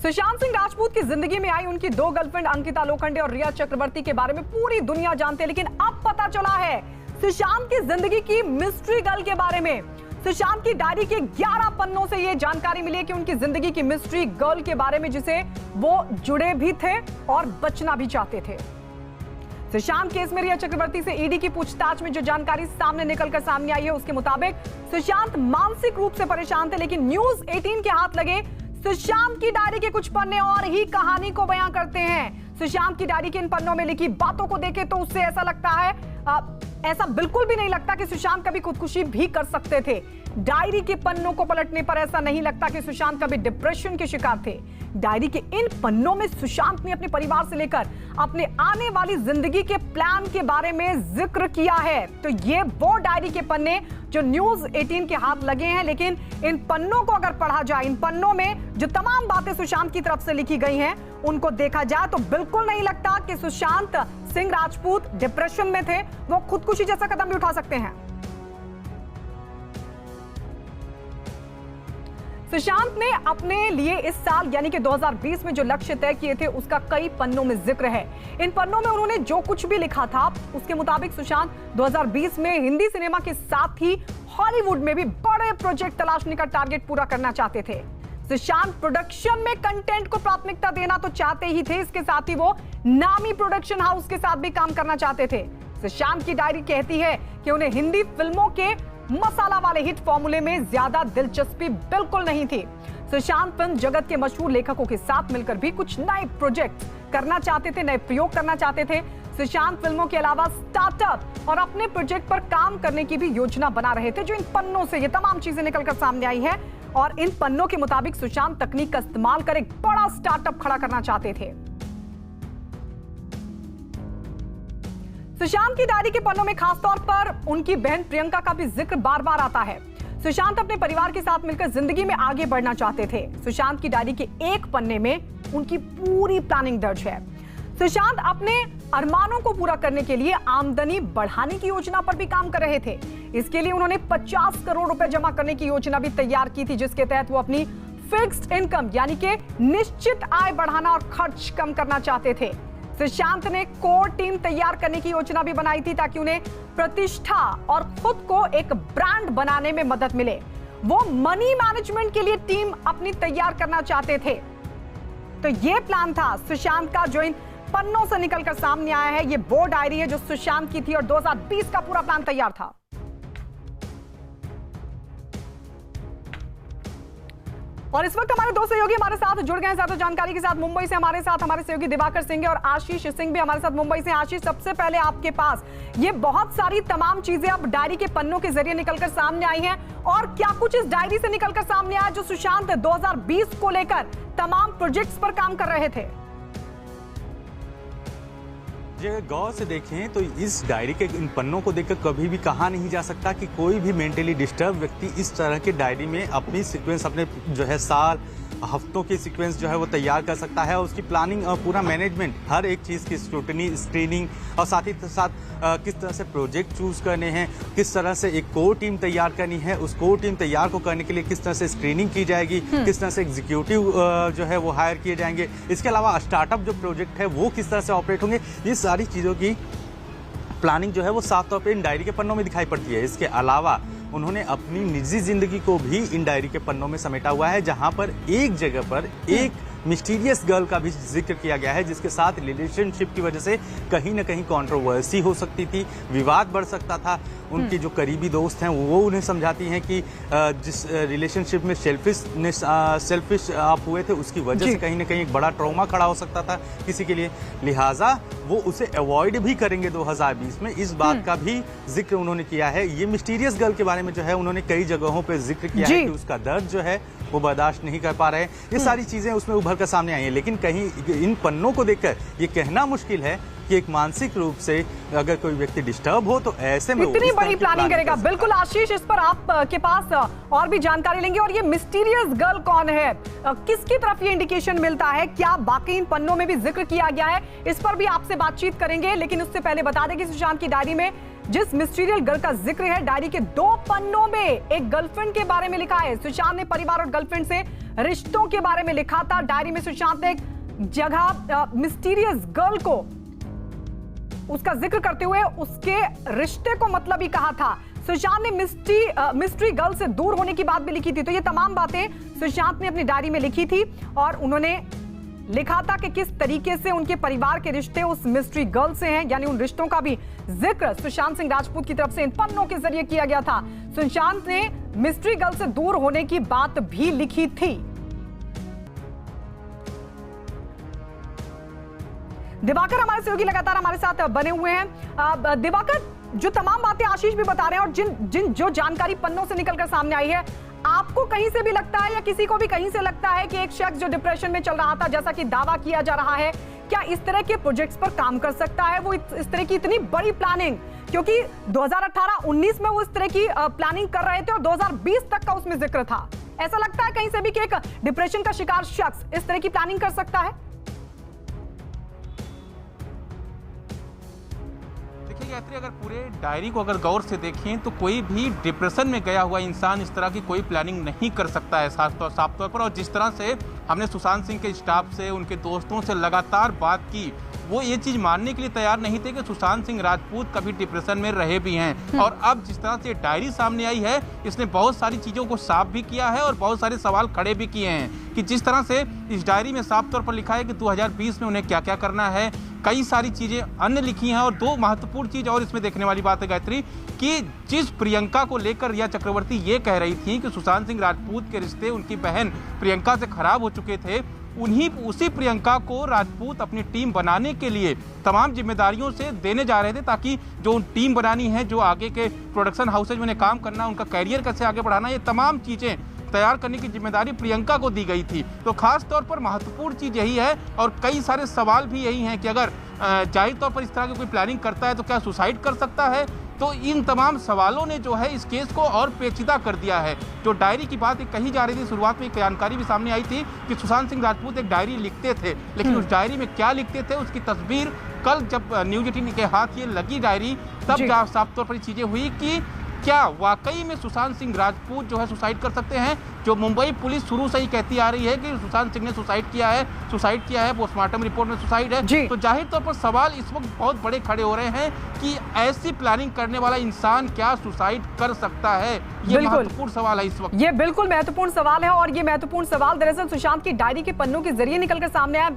सुशांत सिंह राजपूत की जिंदगी में आई उनकी दो गर्लफ्रेंड अंकिता लोखंडे और रिया चक्रवर्ती के बारे में पूरी दुनिया जानती है, लेकिन अब पता चला है सुशांत की जिंदगी की मिस्ट्री गर्ल के बारे में। सुशांत की डायरी के 11 पन्नों से यह जानकारी मिली है कि उनकी जिंदगी की मिस्ट्री गर्ल के बारे में जिसे वो जुड़े भी थे और बचना भी चाहते थे। सुशांत केस में रिया चक्रवर्ती से ईडी की पूछताछ में जो जानकारी सामने निकलकर सामने आई है उसके मुताबिक सुशांत मानसिक रूप से परेशान थे, लेकिन न्यूज 18 के हाथ लगे सुशांत की डायरी के कुछ पन्ने और ही कहानी को बयां करते हैं। सुशांत की डायरी के इन पन्नों में लिखी बातों को देखे तो उससे ऐसा लगता है ऐसा बिल्कुल भी नहीं लगता कि सुशांत कभी खुदकुशी भी कर सकते थे। डायरी के पन्नों को पलटने पर ऐसा नहीं लगता कि सुशांत कभी डिप्रेशन के शिकार थे। डायरी के इन पन्नों में सुशांत ने अपने परिवार से लेकर अपने आने वाली जिंदगी के प्लान के बारे में जिक्र किया है। तो ये वो डायरी के पन्ने जो न्यूज 18 के हाथ लगे हैं, लेकिन इन पन्नों को अगर पढ़ा जाए, इन पन्नों में जो तमाम बातें सुशांत की तरफ से लिखी गई हैं उनको देखा जाए तो बिल्कुल नहीं लगता कि सुशांत सिंह राजपूत डिप्रेशन में थे, वो खुदकुशी जैसा कदम भी उठा सकते हैं। सुशांत ने अपने लिए इस साल यानी कि 2020 में जो लक्ष्य तय किए थे उसका कई पन्नों में जिक्र है। इन पन्नों में उन्होंने जो कुछ भी लिखा था उसके मुताबिक सुशांत 2020 में हिंदी सिनेमा के साथ ही हॉलीवुड में भी बड़े प्रोजेक्ट तलाशने का टारगेट पूरा करना चाहते थे। सुशांत प्रोडक्शन में कंटेंट को प्राथमिकता देना तो चाहते ही थे, इसके साथ ही वो नामी प्रोडक्शन हाउस के साथ भी काम करना चाहते थे। सुशांत की डायरी कहती है कि उन्हें हिंदी फिल्मों के मसाला वाले हिट फॉर्मूले में ज्यादा दिलचस्पी बिल्कुल नहीं थी। सुशांत फिल्म जगत के मशहूर लेखकों के साथ मिलकर भी कुछ नए प्रोजेक्ट करना चाहते थे, नए प्रयोग करना चाहते थे। सुशांत फिल्मों के अलावा स्टार्टअप और अपने प्रोजेक्ट पर काम करने की भी योजना बना रहे थे, जो इन पन्नों से ये तमाम चीजें निकलकर सामने आई है। और इन पन्नों के मुताबिक सुशांत तकनीक का इस्तेमाल कर एक बड़ा स्टार्टअप खड़ा करना चाहते थे। सुशांत की डायरी के पन्नों में खासतौर पर उनकी बहन प्रियंका का भी जिक्र बार बार आता है। सुशांत अपने परिवार के साथ मिलकर जिंदगी में आगे बढ़ना चाहते थे। सुशांत की डायरी के एक पन्ने में उनकी पूरी प्लानिंग दर्ज है। सुशांत अपने अरमानों को पूरा करने के लिए आमदनी बढ़ाने की योजना पर भी काम कर रहे थे। इसके लिए उन्होंने 50 करोड़ रुपए जमा करने की योजना भी तैयार की थी, जिसके तहत वो अपनी फिक्स्ड इनकम यानी कि निश्चित आय बढ़ाना और खर्च कम करना चाहते थे। सुशांत ने कोर टीम तैयार करने की योजना भी बनाई थी ताकि उन्हें प्रतिष्ठा और खुद को एक ब्रांड बनाने में मदद मिले। वो मनी मैनेजमेंट के लिए टीम अपनी तैयार करना चाहते थे। तो ये प्लान था सुशांत का जो इन पन्नों से निकलकर सामने आया है। ये वो डायरी है जो सुशांत की थी और 2020 का पूरा प्लान तैयार था। और इस वक्त हमारे दो सहयोगी हमारे साथ जुड़ गए हैं ज्यादा जानकारी के साथ। मुंबई से हमारे साथ हमारे सहयोगी दिवाकर सिंह और आशीष सिंह भी हमारे साथ मुंबई से। आशीष, सबसे पहले आपके पास ये बहुत सारी तमाम चीजें अब डायरी के पन्नों के जरिए निकलकर सामने आई हैं, और क्या कुछ इस डायरी से निकलकर सामने आया जो सुशांत 2020 को लेकर तमाम प्रोजेक्ट्स पर काम कर रहे थे? अगर गौर से देखें तो इस डायरी के इन पन्नों को देखकर कभी भी कहा नहीं जा सकता कि कोई भी मेंटली डिस्टर्ब व्यक्ति इस तरह के डायरी में अपनी सीक्वेंस, अपने जो है साल हफ्तों की सीक्वेंस जो है वो तैयार कर सकता है। उसकी प्लानिंग और पूरा मैनेजमेंट, हर एक चीज़ की स्क्रूटनी, स्क्रीनिंग और साथ ही साथ किस तरह से प्रोजेक्ट चूज करने हैं, किस तरह से एक कोर टीम तैयार करनी है, उस कोर टीम तैयार को करने के लिए किस तरह से स्क्रीनिंग की जाएगी, किस तरह से एग्जीक्यूटिव जो है वो हायर किए जाएंगे, इसके अलावा स्टार्टअप जो प्रोजेक्ट है वो किस तरह से ऑपरेट होंगे, ये सारी चीज़ों की प्लानिंग जो है वो साफ तौर पर इन डायरी के पन्नों में दिखाई पड़ती है। इसके अलावा उन्होंने अपनी निजी जिंदगी को भी इन डायरी के पन्नों में समेटा हुआ है, जहां पर एक जगह पर एक मिस्टीरियस गर्ल का भी जिक्र किया गया है, जिसके साथ रिलेशनशिप की वजह से कहीं ना कहीं कंट्रोवर्सी हो सकती थी, विवाद बढ़ सकता था। उनकी जो करीबी दोस्त हैं वो उन्हें समझाती हैं कि जिस रिलेशनशिप में सेल्फिश आप हुए थे उसकी वजह से कहीं ना कहीं एक बड़ा ट्रॉमा खड़ा हो सकता था किसी के लिए, लिहाजा वो उसे अवॉइड भी करेंगे 2020 में। इस बात का भी जिक्र उन्होंने किया है। ये मिस्टीरियस गर्ल के बारे में जो है उन्होंने कई जगहों पर जिक्र किया है कि उसका दर्द जो है वो बर्दाश्त नहीं कर पा रहे हैं। ये सारी चीजें उसमें उभर कर सामने आई हैं, लेकिन कहीं इन पन्नों को देखकर ये कहना मुश्किल है कि एक मानसिक रूप से अगर कोई व्यक्ति डिस्टर्ब हो तो ऐसे में इतनी बड़ी प्लानिंग करेगा। बिल्कुल आशीष, इस पर आपके पास और भी जानकारी लेंगे। और ये मिस्टीरियस गर्ल कौन है, किसकी तरफ ये इंडिकेशन मिलता है, क्या बाकी इन पन्नों में भी जिक्र किया गया है, इस पर भी आपसे बातचीत करेंगे। लेकिन उससे पहले बता दें कि सुशांत की डायरी में जिस मिस्टीरियल गर्ल का जिक्र है डायरी के 2 पन्नों में एक गर्लफ्रेंड के बारे में लिखा है। सुशांत ने परिवार और गर्लफ्रेंड से रिश्तों के बारे में लिखा था। डायरी में सुशांत ने एक जगह मिस्टीरियस गर्ल को उसका जिक्र करते हुए उसके रिश्ते को मतलब ही कहा था। सुशांत ने मिस्ट्री गर्ल से दूर होने की बात भी लिखी थी। तो ये तमाम बातें सुशांत ने अपनी डायरी में लिखी थी और उन्होंने लिखा था कि किस तरीके से उनके परिवार के रिश्ते उस मिस्ट्री गर्ल से हैं, यानी उन रिश्तों का भी जिक्र सुशांत सिंह राजपूत की तरफ से इन पन्नों के जरिए किया गया था। सुशांत ने मिस्ट्री गर्ल से दूर होने की बात भी लिखी थी। दिवाकर हमारे सहयोगी लगातार हमारे साथ बने हुए हैं। दिवाकर, जो तमाम बातें आशीष भी बता रहे हैं और जो जानकारी पन्नों से निकलकर सामने आई है, आपको कहीं से भी लगता है या किसी को भी कहीं से लगता है कि एक शख्स जो डिप्रेशन में चल रहा था, जैसा कि दावा किया जा रहा है, क्या इस तरह के प्रोजेक्ट्स पर काम कर सकता है? वो इस तरह की इतनी बड़ी प्लानिंग, क्योंकि 2018-19 में वो इस तरह की प्लानिंग कर रहे थे और 2020 तक का उसमें जिक्र था। ऐसा लगता है कहीं से भी कि एक डिप्रेशन का शिकार शख्स इस तरह की प्लानिंग कर सकता है? गायत्री, अगर पूरे डायरी को अगर गौर से देखें तो कोई भी डिप्रेशन में गया हुआ इंसान इस तरह की कोई प्लानिंग नहीं कर सकता है साफ तौर पर। और जिस तरह से हमने सुशांत सिंह के स्टाफ से, उनके दोस्तों से लगातार बात की, वो ये चीज़ मानने के लिए तैयार नहीं थे कि सुशांत सिंह राजपूत कभी डिप्रेशन में रहे भी हैं। और अब जिस तरह से डायरी सामने आई है, इसने बहुत सारी चीज़ों को साफ भी किया है और बहुत सारे सवाल खड़े भी किए हैं कि जिस तरह से इस डायरी में साफ तौर पर लिखा है कि 2020 में उन्हें क्या क्या करना है। कई सारी चीज़ें अन्य लिखी हैं और 2 महत्वपूर्ण चीज़ और इसमें देखने वाली बात है गायत्री, कि जिस प्रियंका को लेकर रिया चक्रवर्ती ये कह रही थी कि सुशांत सिंह राजपूत के रिश्ते उनकी बहन प्रियंका से खराब हो चुके थे, उसी प्रियंका को राजपूत अपनी टीम बनाने के लिए तमाम जिम्मेदारियों से देने जा रहे थे, ताकि जो टीम बनानी है, जो आगे के प्रोडक्शन हाउसेज में काम करना, उनका कैरियर कैसे आगे बढ़ाना, ये तमाम चीज़ें तैयार करने की जिम्मेदारी प्रियंका को दी गई थी। तो खास तौर पर महत्वपूर्ण चीज़ यही है और कई सारे सवाल भी यही हैं कि अगर जाहिर तौर पर इस तरह की कोई प्लानिंग करता है तो क्या सुसाइड कर सकता है। तो इन तमाम सवालों ने जो है इस केस को और पेचीदा कर दिया है। जो डायरी की बात कही जा रही थी, शुरुआत में एक जानकारी भी सामने आई थी कि सुशांत सिंह राजपूत एक डायरी लिखते थे, लेकिन उस डायरी में क्या लिखते थे उसकी तस्वीर कल जब न्यूज़ 18 के हाथ ये लगी डायरी, तब साफ तौर पर चीज़ें हुई कि क्या वाकई में सुशांत सिंह राजपूत जो है सुसाइड कर सकते हैं। जो मुंबई पुलिस शुरू से ही कहती आ रही है कि सुशांत सिंह ने सुसाइड किया है, पोस्टमार्टम रिपोर्ट में सुसाइड है। तो जाहिर तौर पर सवाल इस वक्त बहुत बड़े खड़े हो रहे हैं कि ऐसी प्लानिंग करने वाला इंसान क्या सुसाइड कर सकता है। ये महत्वपूर्ण सवाल है इस वक्त। ये बिल्कुल महत्वपूर्ण सवाल है और ये महत्वपूर्ण सवाल दरअसल सुशांत की डायरी के पन्नों के जरिए निकलकर सामने आया।